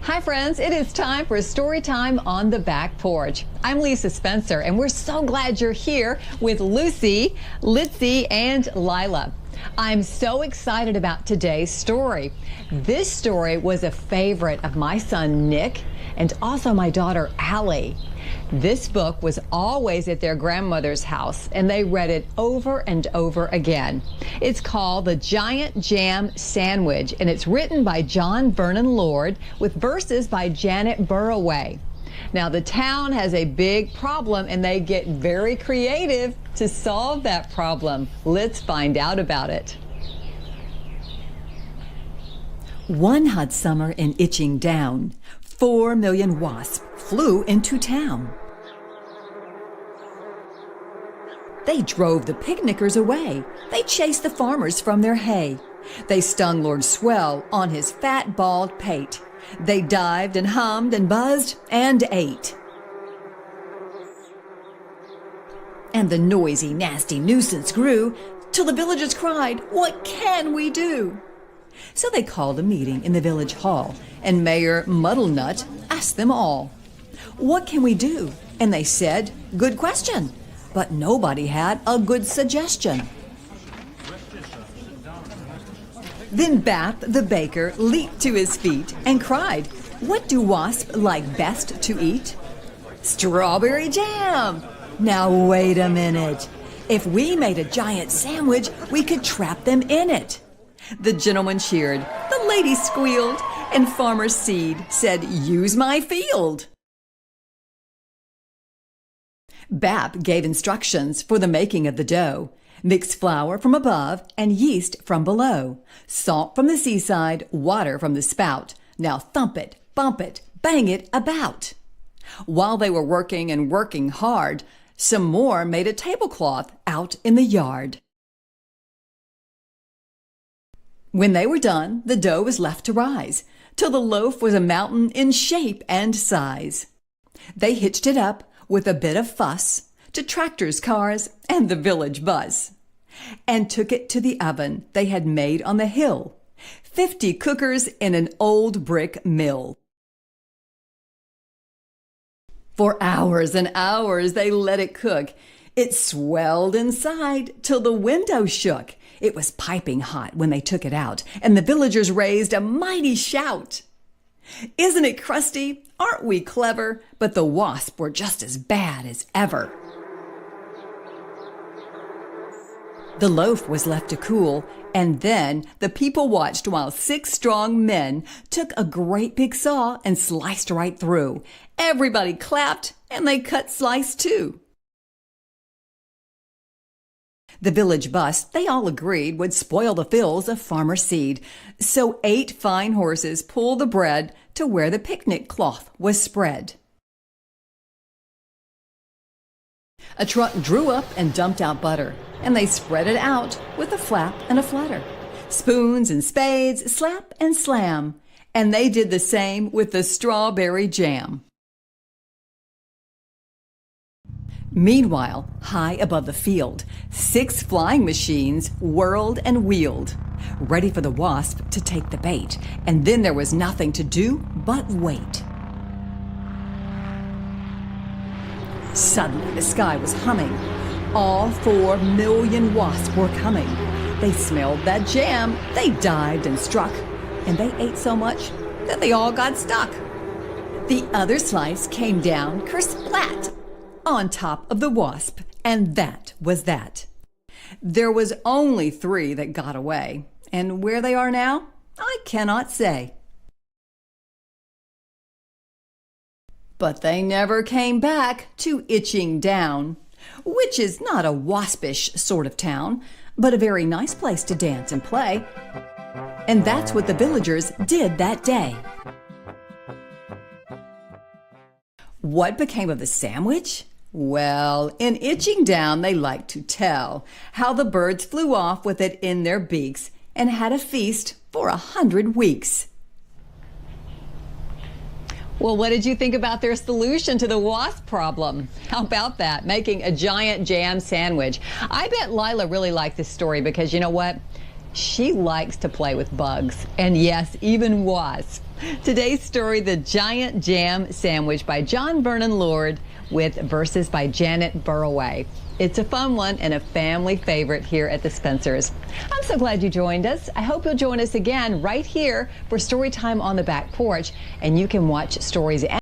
Hi friends, it is time for story time on the back porch. I'm Lisa Spencer and we're so glad you're here with Lucy, Litzy, and Lyla. I'm so excited about today's story. This story was a favorite of my son Nick and also my daughter Allie. This book was always at their grandmother's house and they read it over and over again. It's called The Giant Jam Sandwich and it's written by Vernon Lord with verses by Janet Burroway. Now the town has a big problem and they get very creative to solve that problem. Let's find out about it. One hot summer in Itching Down, 4 million wasps flew into town. They drove the picnickers away. They chased the farmers from their hay. They stung Lord Swell on his fat, bald pate. They dived and hummed and buzzed and ate. And the noisy, nasty nuisance grew till the villagers cried, "What can we do?" So they called a meeting in the village hall, and Mayor Muddlenut asked them all, "What can we do?" And they said, "Good question." But nobody had a good suggestion. Then Bap the Baker leaped to his feet and cried, "What do wasps like best to eat?" "Strawberry jam!" Now wait a minute. If we made a giant sandwich, we could trap them in it. The gentleman cheered, the lady squealed, and Farmer Seed said, "Use my field." Bap gave instructions for the making of the dough. Mix flour from above and yeast from below. Salt from the seaside, water from the spout. Now thump it, bump it, bang it about. While they were working and working hard, some more made a tablecloth out in the yard. When they were done, the dough was left to rise, till the loaf was a mountain in shape and size. They hitched it up with a bit of fuss to tractors, cars, and the village bus, and took it to the oven they had made on the hill, 50 cookers in an old brick mill. For hours and hours they let it cook. It swelled inside till the window shook. It was piping hot when they took it out, and the villagers raised a mighty shout. "Isn't it crusty? Aren't we clever?" But the wasps were just as bad as ever. The loaf was left to cool, and then the people watched while 6 strong men took a great big saw and sliced right through. Everybody clapped, and they cut slice too. The village bus, they all agreed, would spoil the fills of Farmer Seed. So 8 fine horses pulled the bread to where the picnic cloth was spread. A truck drew up and dumped out butter, and they spread it out with a flap and a flutter. Spoons and spades, slap and slam, and they did the same with the strawberry jam. Meanwhile, high above the field, 6 flying machines whirled and wheeled, ready for the wasp to take the bait, and then there was nothing to do but wait. Suddenly the sky was humming. All 4 million wasps were coming. They smelled that jam, they dived and struck, and they ate so much that they all got stuck. The other slice came down kersplat on top of the wasp, and that was that. There was only 3 that got away, and where they are now, I cannot say. But they never came back to Itching Down, which is not a waspish sort of town, but a very nice place to dance and play. And that's what the villagers did that day. What became of the sandwich? Well, in Itching Down, they like to tell how the birds flew off with it in their beaks and had a feast for 100 weeks. Well, what did you think about their solution to the wasp problem? How about that? Making a giant jam sandwich. I bet Lyla really liked this story because you know what? She likes to play with bugs, and yes, even wasps. Today's story, The Giant Jam Sandwich by Vernon with verses by Janet Burroway. It's a fun one and a family favorite here at the Spencers. I'm so glad you joined us. I hope you'll join us again right here for Storytime on the Back Porch, and you can watch stories